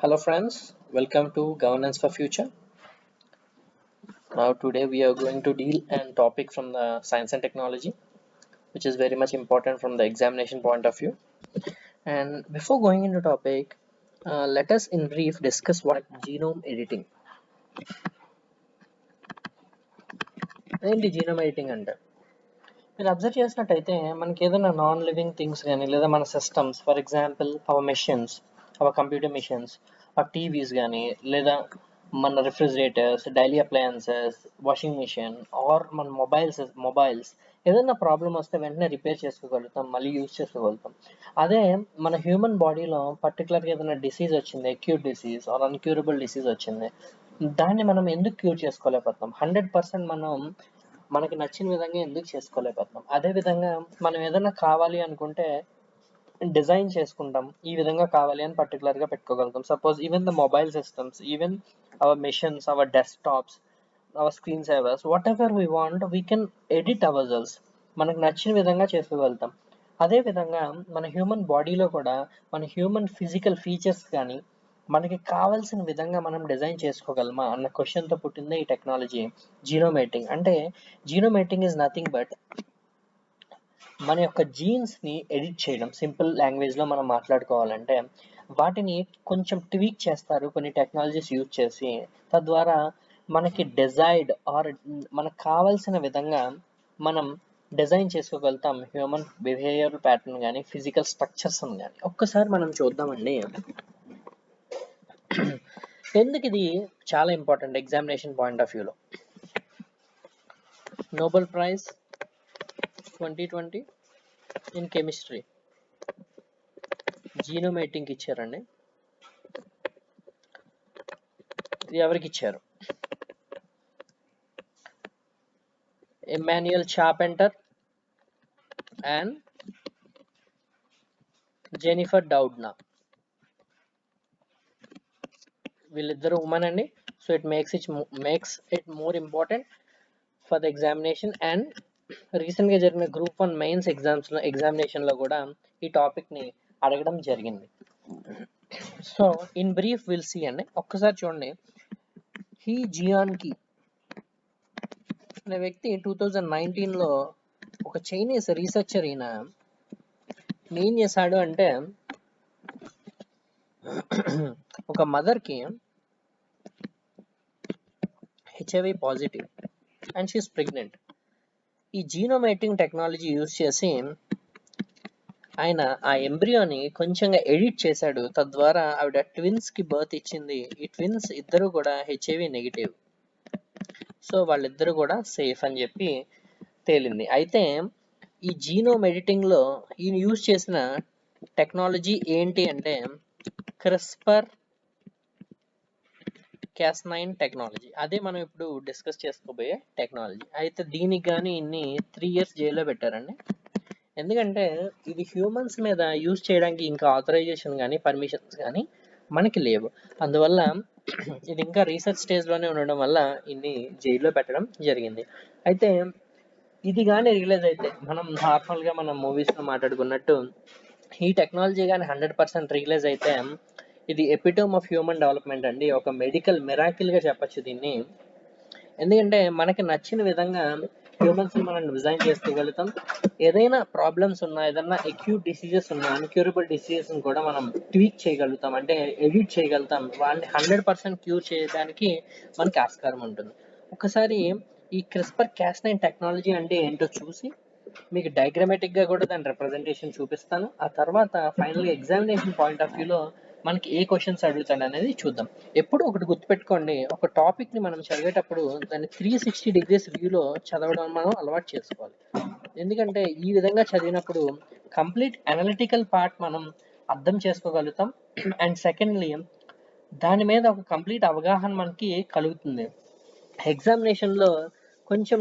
Hello friends, welcome to Governance for Future. Now today we are going to deal an topic from the science and technology, which is very much important from the examination point of view. And before going into topic, let us in brief discuss what genome editing. ఏంటి genome editing అంటే మీరు observe చేసినట్టయితే మనకి ఏదైనా non living things కానీ లేదా మన systems for example our machines our computer machines ఆ టీవీస్ కానీ లేదా మన refrigerators daily appliances washing machine or మన మొబైల్స్ ఏదైనా ప్రాబ్లం వస్తే వెంటనే రిపేర్ చేసుకోగలుగుతాం మళ్ళీ యూజ్ చేసుకోగలుగుతాం. అదే మన హ్యూమన్ బాడీలో పర్టికులర్గా ఏదైనా డిసీజ్ వచ్చింది acute disease are uncurable disease వచ్చింది, దాన్ని మనం ఎందుకు క్యూర్ చేసుకోలేకపోతాం? 100% మనం మనకి నచ్చిన విధంగా ఎందుకు చేసుకోలేకపోతున్నాం? అదే విధంగా మనం ఏదైనా కావాలి అనుకుంటే డిజైన్ చేసుకుంటాం, ఈ విధంగా కావాలి అని పర్టికులర్ గా పెట్టుకోగలుగుతాం. Suppose even the mobile systems, even our machines, our desktops, our screen savers, whatever we want we can edit our cells, మనకు నచ్చిన విధంగా చేసుకోగలుగుతాం. అదే విధంగా మన హ్యూమన్ బాడీలో కూడా మన హ్యూమన్ ఫిజికల్ ఫీచర్స్ కానీ మనకి కావాల్సిన విధంగా మనం డిజైన్ చేసుకోగలమా అన్న క్వశ్చన్తో పుట్టిందే ఈ టెక్నాలజీ జీనోమేటింగ్. అంటే జీనోమేటింగ్ ఈజ్ నథింగ్ బట్ మన యొక్క జీన్స్ని ఎడిట్ చేయడం. సింపుల్ లాంగ్వేజ్లో మనం మాట్లాడుకోవాలంటే వాటిని కొంచెం ట్వీక్ చేస్తారు కొన్ని టెక్నాలజీస్ యూజ్ చేసి, తద్వారా మనకి డిజైర్డ్ ఆర్ మనకు కావాల్సిన విధంగా మనం డిజైన్ చేసుకోగలుగుతాం హ్యూమన్ బిహేవియర్ ప్యాటర్న్ కానీ ఫిజికల్ స్ట్రక్చర్స్ కానీ. ఒక్కసారి మనం చూద్దామండి ఎందుకు ఇది చాలా ఇంపార్టెంట్ ఎగ్జామినేషన్ పాయింట్ ఆఫ్ వ్యూలో. నోబెల్ ప్రైజ్ 2020 ఇన్ కెమిస్ట్రీ జీనోమేటింగ్కి ఇచ్చారండి. ఇది ఎవరికి ఇచ్చారు? Emmanuelle Charpentier and Jennifer Doudna. వీళ్ళిద్దరు ఉమెన్ అండి. So it makes it more important for the examination. And రీసెంట్గా జరిగిన గ్రూప్ 1 మెయిన్స్ ఎగ్జామినేషన్లో కూడా ఈ టాపిక్ని అడగడం జరిగింది. So in brief will see అండి. ఒక్కసారి చూడండి, హీ జియాన్కి అనే వ్యక్తి 2019లో ఒక చైనీస్ రీసెర్చర్ ఈయన ఏం చేశాడు అంటే ఒక మదర్కి HIV positive and she's pregnant. ఈ జీనోమేటింగ్ టెక్నాలజీ యూజ్ చేసి ఆయన ఆ ఎంబ్రియోని కొంచెంగా ఎడిట్ చేశాడు. తద్వారా ఆవిడ ట్విన్స్కి బర్త్ ఇచ్చింది. ఈ ట్విన్స్ ఇద్దరు కూడా హెచ్ఐవి నెగిటివ్. సో వాళ్ళిద్దరు కూడా సేఫ్ అని చెప్పి తేలింది. అయితే ఈ జీనోమ్ ఎడిటింగ్లో ఈయన యూజ్ చేసిన టెక్నాలజీ ఏంటి అంటే క్రిస్పర్ Cas9 టెక్నాలజీ. అదే మనం ఇప్పుడు డిస్కస్ చేసుకోబోయే టెక్నాలజీ. అయితే దీనికి కానీ ఇన్ని 3 years జైల్లో పెట్టారండి. ఎందుకంటే ఇది హ్యూమన్స్ మీద యూజ్ చేయడానికి ఇంకా ఆథరైజేషన్ కానీ పర్మిషన్స్ కానీ మనకి లేవు. అందువల్ల ఇది ఇంకా రీసెర్చ్ స్టేజ్లోనే ఉండడం వల్ల ఇన్ని జైల్లో పెట్టడం జరిగింది. అయితే ఇది కానీ రిలీజ్ అయితే మనం నార్మల్గా మనం మూవీస్లో మాట్లాడుకున్నట్టు ఈ టెక్నాలజీ కానీ 100% రిలీజ్ అయితే ఇది ఎపిటోమ్ ఆఫ్ హ్యూమన్ డెవలప్మెంట్ అండి. ఒక మెడికల్ మిరాకిల్గా చెప్పచ్చు దీన్ని. ఎందుకంటే మనకి నచ్చిన విధంగా హ్యూమన్స్ని మనం డిజైన్ చేసుకోగలుగుతాం. ఏదైనా ప్రాబ్లమ్స్ ఉన్నా, ఏదైనా అక్యూట్ డిసీజెస్ ఉన్నా, అన్క్యూరబుల్ డిసీజెస్ని కూడా మనం ట్వీక్ చేయగలుగుతాం, అంటే ఎడిట్ చేయగలుగుతాం. వాళ్ళని 100% క్యూర్ చేయడానికి మనకి ఆస్కారం ఉంటుంది. ఒకసారి ఈ క్రిస్పర్ Cas9 టెక్నాలజీ అంటే ఏంటో చూసి మీకు డయాగ్రామాటిక్గా కూడా దాని రిప్రజెంటేషన్ చూపిస్తాను. ఆ తర్వాత ఫైనల్గా ఎగ్జామినేషన్ పాయింట్ ఆఫ్ వ్యూలో మనకి ఏ క్వశ్చన్స్ అడుగుతాడు అనేది చూద్దాం. ఎప్పుడు ఒకటి గుర్తుపెట్టుకోండి, ఒక టాపిక్ని మనం చదివేటప్పుడు దాన్ని 360 degrees వ్యూలో చదవడం మనం అలవాటు చేసుకోవాలి. ఎందుకంటే ఈ విధంగా చదివినప్పుడు కంప్లీట్ అనలిటికల్ పార్ట్ మనం అర్థం చేసుకోగలుగుతాం. అండ్ సెకండ్లీ దాని మీద ఒక కంప్లీట్ అవగాహన మనకి కలుగుతుంది. ఎగ్జామినేషన్లో కొంచెం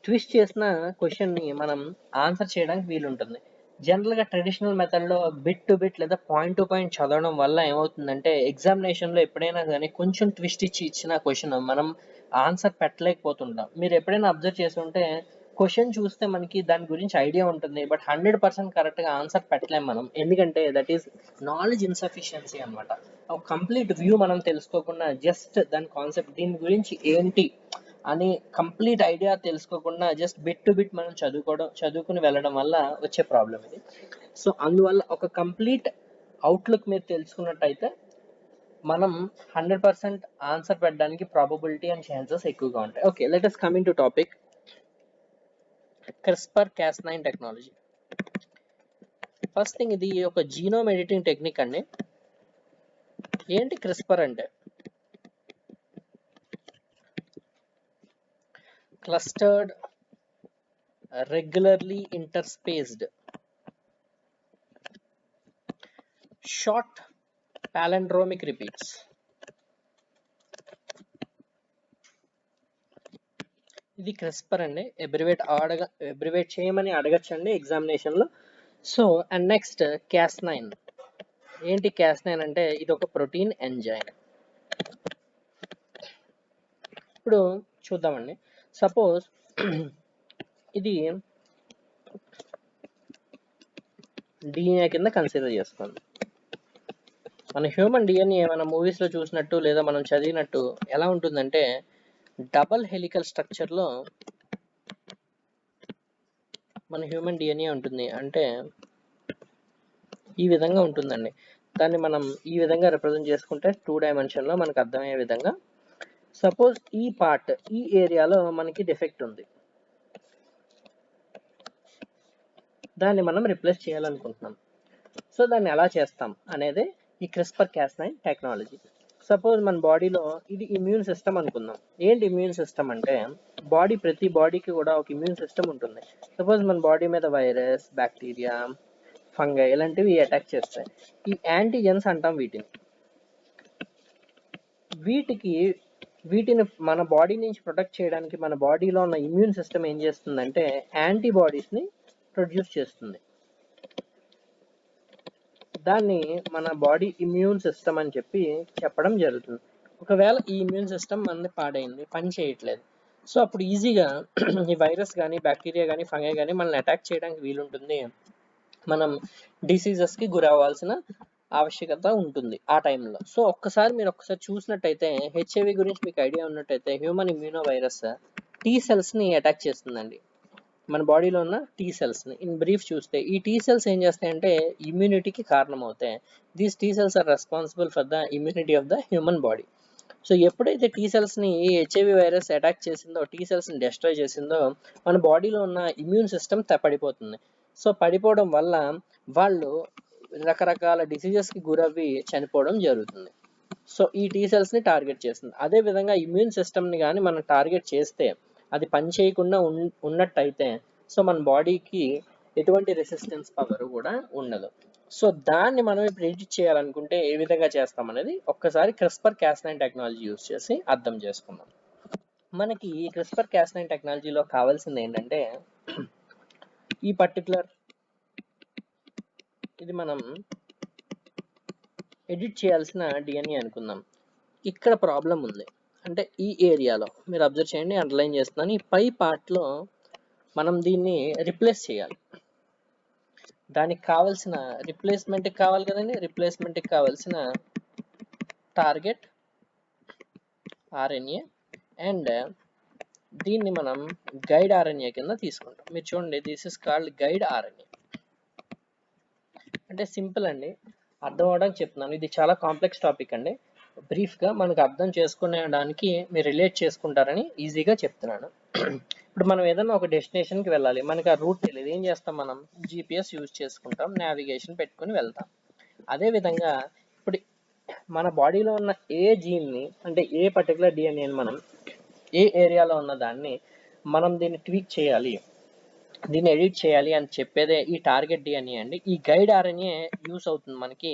ట్విస్ట్ చేసిన క్వశ్చన్ని మనం ఆన్సర్ చేయడానికి వీలుంటుంది. జనరల్గా ట్రెడిషనల్ మెథడ్లో బిట్ టు బిట్ లేదా పాయింట్ టు పాయింట్ చదవడం వల్ల ఏమవుతుందంటే ఎగ్జామినేషన్లో ఎప్పుడైనా కానీ కొంచెం ట్విస్ట్ ఇచ్చిన క్వశ్చన్ మనం ఆన్సర్ పెట్టలేకపోతుంటాం. మీరు ఎప్పుడైనా అబ్జర్వ్ చేసి ఉంటే క్వశ్చన్ చూస్తే మనకి దాని గురించి ఐడియా ఉంటుంది, బట్ 100% కరెక్ట్గా ఆన్సర్ పెట్టలేము మనం. ఎందుకంటే దట్ ఈస్ నాలెడ్జ్ ఇన్సఫిషియన్సీ అనమాట. ఒక కంప్లీట్ వ్యూ మనం తెలుసుకోకుండా జస్ట్ దాని కాన్సెప్ట్ దీని గురించి ఏంటి అని కంప్లీట్ ఐడియా తెలుసుకోకుండా జస్ట్ బిట్ టు బిట్ మనం చదువుకుని వెళ్ళడం వల్ల వచ్చే ప్రాబ్లం ఇది. సో అందువల్ల ఒక కంప్లీట్ అవుట్లుక్ మీరు తెలుసుకున్నట్టయితే మనం 100% ఆన్సర్ పెట్టడానికి ప్రాబబిలిటీ అండ్ ఛాన్సెస్ ఎక్కువగా ఉంటాయి. Okay, let us coming to topic CRISPR-Cas9 technology. First thing, ఇది ఒక జీనోమ్ ఎడిటింగ్ టెక్నిక్ అండి. ఏంటి క్రిస్పర్ అంటే? Clustered regularly interspaced short palindromic repeats. ఇది క్రిస్పర్ అండి. ఎబ్రివేట్ చేయమని అడగచ్చండి ఎగ్జామినేషన్లో. So and next Cas9. ఏంటి Cas9 అంటే? ఇది ఒక ప్రోటీన్ ఎంజైమ్. ఇప్పుడు చూద్దామండి. సపోజ్ ఇది DNA కింద కన్సిడర్ చేసుకోండి. మన హ్యూమన్ డిఎన్ఏ మన మూవీస్లో చూసినట్టు లేదా మనం చదివినట్టు ఎలా ఉంటుందంటే డబల్ హెలికల్ స్ట్రక్చర్లో మన హ్యూమన్ డిఎన్ఏ ఉంటుంది. అంటే ఈ విధంగా ఉంటుందండి. దాన్ని మనం ఈ విధంగా రిప్రజెంట్ చేసుకుంటే 2 డైమెన్షన్లో మనకు అర్థమయ్యే విధంగా. సపోజ్ ఈ పార్ట్, ఈ ఏరియాలో మనకి డిఫెక్ట్ ఉంది, దాన్ని మనం రిప్లేస్ చేయాలనుకుంటున్నాం. సో దాన్ని ఎలా చేస్తాం అనేది ఈ CRISPR-Cas9 టెక్నాలజీ. సపోజ్ మన బాడీలో ఇది ఇమ్యూన్ సిస్టమ్ అనుకుందాం. ఏంటి ఇమ్యూన్ సిస్టమ్ అంటే? ప్రతి బాడీకి కూడా ఒక ఇమ్యూన్ సిస్టమ్ ఉంటుంది. సపోజ్ మన బాడీ మీద వైరస్, బ్యాక్టీరియా, ఫంగై ఇలాంటివి అటాక్ చేస్తాయి. ఈ యాంటీజెన్స్ అంటాం వీటిని మన బాడీ నుంచి ప్రొటెక్ట్ చేయడానికి మన బాడీలో ఉన్న ఇమ్యూన్ సిస్టమ్ ఏం చేస్తుందంటే యాంటీబాడీస్ని ప్రొడ్యూస్ చేస్తుంది. దాన్ని మన బాడీ ఇమ్యూన్ సిస్టమ్ అని చెప్పడం జరుగుతుంది. ఒకవేళ ఈ ఇమ్యూన్ సిస్టమ్ మనది పాడైంది, పని చేయట్లేదు, సో అప్పుడు ఈజీగా ఈ వైరస్ కానీ బ్యాక్టీరియా కానీ ఫంగై కానీ మనల్ని అటాక్ చేయడానికి వీలుంటుంది. మనం డిసీజెస్కి గురవ్వాల్సిన ఆవశ్యకత ఉంటుంది ఆ టైంలో. సో మీరు ఒక్కసారి చూసినట్టయితే హెచ్ఐవి గురించి మీకు ఐడియా ఉన్నట్టయితే హ్యూమన్ ఇమ్యూనో వైరస్ టీ సెల్స్ని అటాక్ చేస్తుందండి, మన బాడీలో ఉన్న టీ సెల్స్ని. ఇన్ బ్రీఫ్ చూస్తే ఈ టీ సెల్స్ ఏం చేస్తాయంటే ఇమ్యూనిటీకి కారణం అవుతాయి. These T cells are responsible for the immunity of the human body. So ఎప్పుడైతే టీ సెల్స్ని హెచ్ఐవి వైరస్ అటాక్ చేసిందో, టీ సెల్స్ని డెస్ట్రాయ్ చేసిందో, మన బాడీలో ఉన్న ఇమ్యూన్ సిస్టమ్ పడిపోతుంది. సో పడిపోవడం వల్ల వాళ్ళు రకరకాల డిసీజెస్కి గురవ్వి చనిపోవడం జరుగుతుంది. సో ఈ టీ సెల్స్ని టార్గెట్ చేస్తుంది. అదేవిధంగా ఇమ్యూన్ సిస్టమ్ని కానీ మనం టార్గెట్ చేస్తే అది పని చేయకుండా ఉన్నట్టయితే సో మన బాడీకి ఎటువంటి రెసిస్టెన్స్ పవర్ కూడా ఉండదు. సో దాన్ని మనం ఇప్పుడు ఎడిట్ చేయాలనుకుంటే ఏ విధంగా చేస్తాం అనేది ఒక్కసారి CRISPR-Cas9 టెక్నాలజీ యూజ్ చేసి అర్థం చేసుకుందాం. మనకి ఈ CRISPR-Cas9 టెక్నాలజీలో కావాల్సింది ఏంటంటే ఈ పర్టికులర్ ఇది మనం ఎడిట్ చేయాల్సిన డిఎన్ఏ అనుకుందాం. ఇక్కడ ప్రాబ్లం ఉంది. అంటే ఈ ఏరియాలో మీరు అబ్జర్వ్ చేయండి, అండర్లైన్ చేస్తున్నాను. ఈ పై పార్ట్లో మనం దీన్ని రిప్లేస్ చేయాలి. దానికి కావాల్సిన రిప్లేస్మెంట్కి కావాలి కదండి. రిప్లేస్మెంట్కి కావాల్సిన టార్గెట్ ఆర్ఎన్ఏ అండ్ దీన్ని మనం గైడ్ ఆర్ఎన్ఏ కింద తీసుకుంటాం. మీరు చూడండి, this is called guide RNA. అంటే సింపుల్ అండి, అర్థం అవడానికి చెప్తున్నాను. ఇది చాలా కాంప్లెక్స్ టాపిక్ అండి. బ్రీఫ్గా మనకు అర్థం చేసుకునేడానికి మీరు రిలేట్ చేసుకుంటారని ఈజీగా చెప్తున్నాను. ఇప్పుడు మనం ఏదైనా ఒక డెస్టినేషన్కి వెళ్ళాలి, మనకి ఆ రూట్ తెలియదు, ఏం చేస్తాం? మనం GPS యూజ్ చేసుకుంటాం, నావిగేషన్ పెట్టుకుని వెళ్తాం. అదేవిధంగా ఇప్పుడు మన బాడీలో ఉన్న ఏ జీన్ని అంటే ఏ పర్టికులర్ డిఎన్ఏని మనం ఏ ఏరియాలో ఉన్న దాన్ని మనం దీన్ని ట్వీక్ చేయాలి, దీన్ని ఎడిట్ చేయాలి అని చెప్పేదే ఈ టార్గెట్ డిఎన్ఏ అండి. ఈ గైడ్ ఆర్ఎన్ఏ యూస్ అవుతుంది మనకి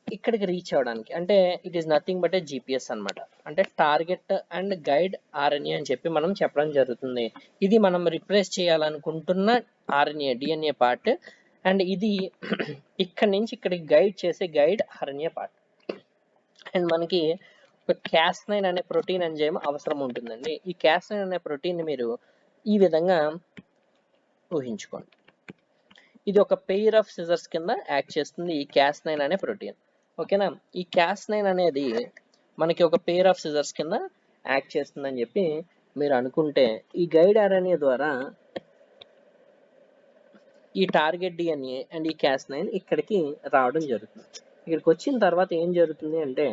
ఇక్కడికి రీచ్ అవ్వడానికి. అంటే it is nothing but A GPS అనమాట. అంటే టార్గెట్ అండ్ గైడ్ ఆర్ఎన్ఏ అని చెప్పి మనం చెప్పడం జరుగుతుంది. ఇది మనం రిప్లేస్ చేయాలనుకుంటున్న ఆర్ఎన్ఏ డిఎన్ఏ పార్ట్, అండ్ ఇది ఇక్కడి నుంచి ఇక్కడికి గైడ్ చేసే గైడ్ ఆర్ఎన్ఏ పార్ట్. అండ్ మనకి ఒక Cas9 అనే ప్రోటీన్ ఎంజైమ్ అవసరం ఉంటుందండి. ఈ Cas9 అనే ప్రోటీన్ మీరు ఈ విధంగా ఊహించుకోండి. ఇది ఒక పెయిర్ ఆఫ్ సిజర్స్ కింద యాక్ట్ చేస్తుంది ఈ Cas9 అనే ప్రోటీన్. ఓకేనా? ఈ Cas9 అనేది మనకి ఒక పెయిర్ ఆఫ్ సిజర్స్ కింద యాక్ట్ చేస్తుందని చెప్పి మీరు అనుకుంటే ఈ గైడ్ RNA ద్వారా ఈ టార్గెట్ DNA అండ్ ఈ Cas9 ఇక్కడికి రావడం జరుగుతుంది. ఇక్కడికి వచ్చిన తర్వాత ఏం జరుగుతుంది అంటే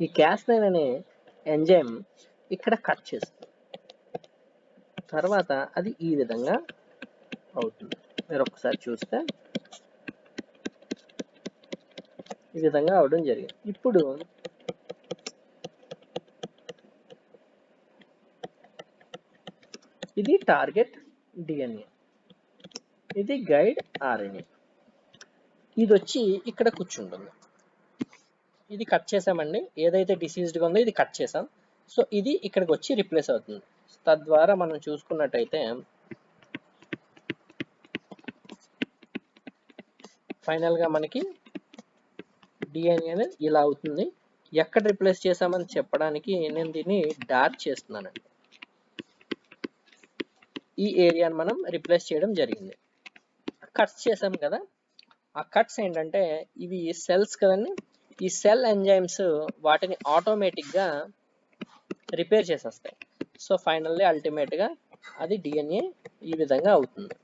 ఈ Cas9 అనే ఎంజైమ్ ఇక్కడ కట్ చేస్తుంది. తర్వాత అది ఈ విధంగా అవుతుంది. మీరు ఒకసారి చూస్తే ఈ విధంగా అవడం జరిగింది. ఇప్పుడు ఇది టార్గెట్ DNA, ఇది గైడ్ RNA. ఇది వచ్చి ఇక్కడ కూర్చుంటుంది. ఇది కట్ చేసామండి, ఏదైతే డిసీజ్డ్గా ఉందో ఇది కట్ చేసాం. సో ఇది ఇక్కడికి వచ్చి రిప్లేస్ అవుతుంది. తద్వారా మనం చూసుకున్నట్టయితే ఫైనల్గా మనకి DNA అనేది ఇలా అవుతుంది. ఎక్కడ రిప్లేస్ చేసామని చెప్పడానికి నేను దీన్ని డార్క్ చేస్తున్నానండి. ఈ ఏరియాని మనం రిప్లేస్ చేయడం జరిగింది. కట్స్ చేసాం కదా, ఆ కట్స్ ఏంటంటే ఇవి సెల్స్ కదండి. ఈ సెల్ ఎంజైమ్స్ వాటిని ఆటోమేటిక్గా రిపేర్ చేసేస్తాయి. సో ఫైనల్లీ అల్టిమేట్గా అది DNA ఈ విధంగా అవుతుంది.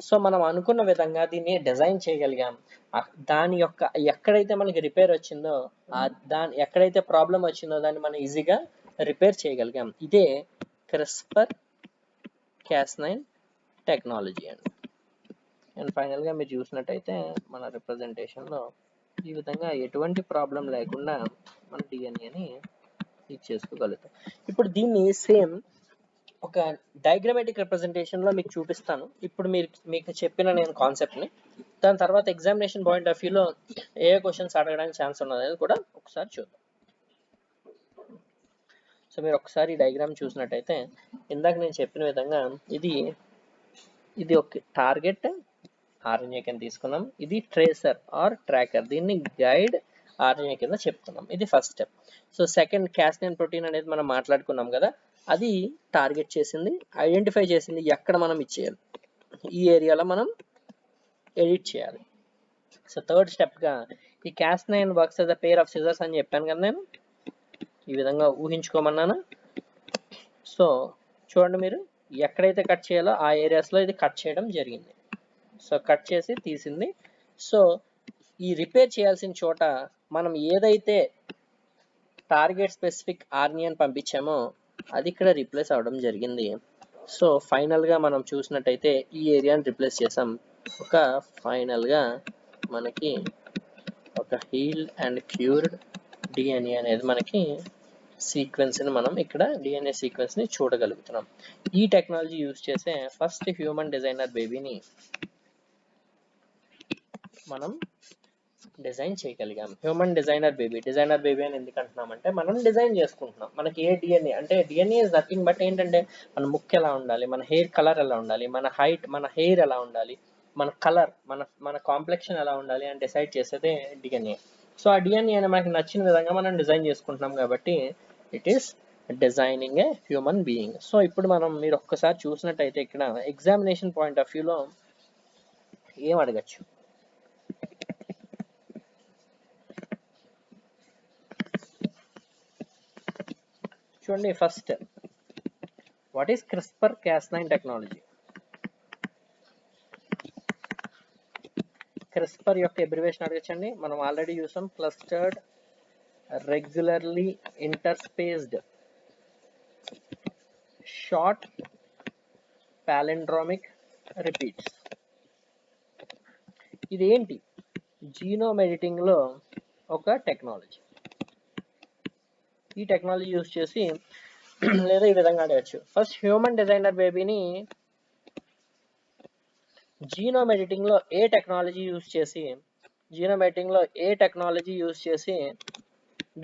సో మనం అనుకున్న విధంగా దీన్ని డిజైన్ చేయగలిగాం. దాని యొక్క ఎక్కడైతే మనకి రిపేర్ వచ్చిందో ఎక్కడైతే ప్రాబ్లం వచ్చిందో దాన్ని మనం ఈజీగా రిపేర్ చేయగలిగాం. ఇదే CRISPR-Cas9 టెక్నాలజీ అండి. అండ్ ఫైనల్గా మీరు చూసినట్టయితే మన రిప్రజెంటేషన్లో ఈ విధంగా ఎటువంటి ప్రాబ్లం లేకుండా మన DNAని ఇచ్చేసుకోగలుగుతాం. ఇప్పుడు దీన్ని సేమ్ ఒక డయాగ్రామాటిక్ రిప్రజెంటేషన్లో మీకు చూపిస్తాను. ఇప్పుడు మీకు చెప్పిన నేను కాన్సెప్ట్ని, దాని తర్వాత ఎగ్జామినేషన్ పాయింట్ ఆఫ్ వ్యూలో ఏ క్వశ్చన్స్ అడగడానికి ఛాన్స్ ఉన్నది కూడా ఒకసారి చూద్దాం. సో మీరు ఒకసారి ఈ డయాగ్రామ్ చూసినట్టయితే ఇందాక నేను చెప్పిన విధంగా ఇది ఒక టార్గెట్ RNA కింద తీసుకున్నాం. ఇది ట్రేసర్ ఆర్ ట్రాకర్, దీన్ని గైడ్ RNA కింద చెప్తున్నాం. ఇది first step. So second Cas9 protein అనేది మనం మాట్లాడుకున్నాం కదా, అది టార్గెట్ చేసింది, ఐడెంటిఫై చేసింది ఎక్కడ మనం ఇచ్చేయాలి, ఈ ఏరియాలో మనం ఎడిట్ చేయాలి. సో థర్డ్ స్టెప్గా ఈ Cas9 works as a pair of scissors అని చెప్పాను కదా నేను, ఈ విధంగా ఊహించుకోమన్నాను. సో చూడండి, మీరు ఎక్కడైతే కట్ చేయాలో ఆ ఏరియాస్లో ఇది కట్ చేయడం జరిగింది. సో కట్ చేసి తీసింది. సో ఈ రిపేర్ చేయాల్సిన చోట మనం ఏదైతే టార్గెట్ స్పెసిఫిక్ RNAని పంపించామో అది ఇక్కడ రిప్లేస్ అవడం జరిగింది. సో ఫైనల్గా మనం చూసినట్టయితే ఈ ఏరియాని రిప్లేస్ చేసాం. ఫైనల్గా మనకి ఒక హీల్డ్ అండ్ క్యూర్డ్ DNA అనేది మనకి సీక్వెన్స్ని మనం ఇక్కడ DNA సీక్వెన్స్ని చూడగలుగుతున్నాం. ఈ టెక్నాలజీ యూజ్ చేసే ఫస్ట్ హ్యూమన్ డిజైనర్ బేబీని మనం డిజైన్ చేయగలిగాం. హ్యూమన్ డిజైనర్ బేబీ అని ఎందుకు అంటున్నామంటే మనం డిజైన్ చేసుకుంటున్నాం. మనకి ఏ DNA అంటే DNA ఇస్ నథింగ్ బట్ ఏంటంటే మన ముక్కు ఎలా ఉండాలి, మన హెయిర్ కలర్ ఎలా ఉండాలి, మన హైట్, మన హెయిర్ ఎలా ఉండాలి, మన కలర్, మన కాంప్లెక్షన్ ఎలా ఉండాలి అని డిసైడ్ చేసేదే DNA. సో ఆ DNA అని మనకి నచ్చిన విధంగా మనం డిజైన్ చేసుకుంటున్నాం కాబట్టి it is designing a human being. So ఇప్పుడు మీరు ఒక్కసారి చూసినట్టయితే ఇక్కడ ఎగ్జామినేషన్ పాయింట్ ఆఫ్ వ్యూలో ఏం అడగచ్చు, చూడండి. First, what is CRISPR-Cas9 technology? CRISPR యొక్క అబ్రివేషన్ అడగచ్చండి. మనం ఆల్రెడీ చూసాం, clustered regularly interspaced short palindromic repeats. ఇది ఏంటి? జీనోమ్ ఎడిటింగ్లో ఒక టెక్నాలజీ. ఈ టెక్నాలజీ యూజ్ చేసి లేదా ఈ విధంగా అడగచ్చు. ఫస్ట్, హ్యూమన్ డిజైనర్ బేబీని జీనోమ్ ఎడిటింగ్లో ఏ టెక్నాలజీ యూజ్ చేసి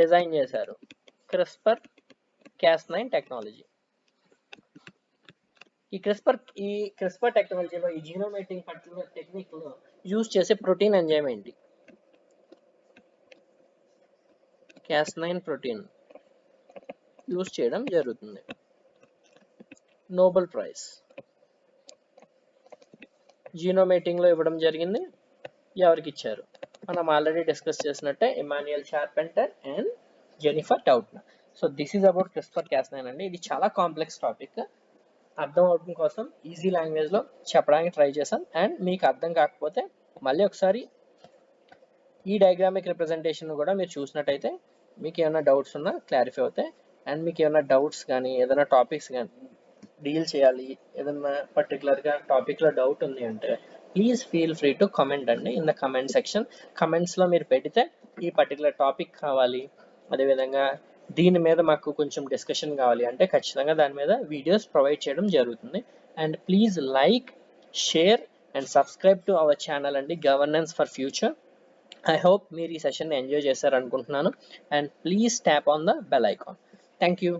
డిజైన్ చేశారు? CRISPR-Cas9 technology. ఈ క్రిస్పర్ టెక్నాలజీలో ఈ జీనోమ్ ఎడిటింగ్ పర్టికులర్ టెక్నిక్లో యూజ్ చేసే ప్రోటీన్ ఎంజైమ్ ఏంటి? Cas9 ప్రోటీన్ యూజ్ చేయడం జరుగుతుంది. నోబెల్ ప్రైజ్ జీనోమ్ మీటింగ్లో ఇవ్వడం జరిగింది. ఎవరికి ఇచ్చారు? మనం ఆల్రెడీ డిస్కస్ చేసినట్టే Emmanuelle Charpentier and Jennifer Doudna. So this is about CRISPR Cas9 అండి. ఇది చాలా కాంప్లెక్స్ టాపిక్. అర్థం అవడం కోసం ఈజీ లాంగ్వేజ్లో చెప్పడానికి ట్రై చేశాను. అండ్ మీకు అర్థం కాకపోతే మళ్ళీ ఒకసారి ఈ డయాగ్రామిక్ రిప్రజెంటేషన్ కూడా మీరు చూసినట్టయితే మీకు ఏమైనా డౌట్స్ ఉన్నా క్లారిఫై అవుతాయి. అండ్ మీకు ఏమైనా డౌట్స్ కానీ ఏదైనా టాపిక్స్ కానీ డీల్ చేయాలి, ఏదైనా పర్టికులర్గా టాపిక్లో డౌట్ ఉంది అంటే please feel free to comment అండి ఇన్ ద కమెంట్ సెక్షన్. కమెంట్స్లో మీరు పెడితే ఈ పర్టికులర్ టాపిక్ కావాలి, అదేవిధంగా దీని మీద మాకు కొంచెం డిస్కషన్ కావాలి అంటే ఖచ్చితంగా దాని మీద వీడియోస్ ప్రొవైడ్ చేయడం జరుగుతుంది. And please like, share and subscribe to our channel అండి, governance for future. I hope మీరు ఈ సెషన్ని ఎంజాయ్ చేశారనుకుంటున్నాను. And please tap on the bell icon. Thank you.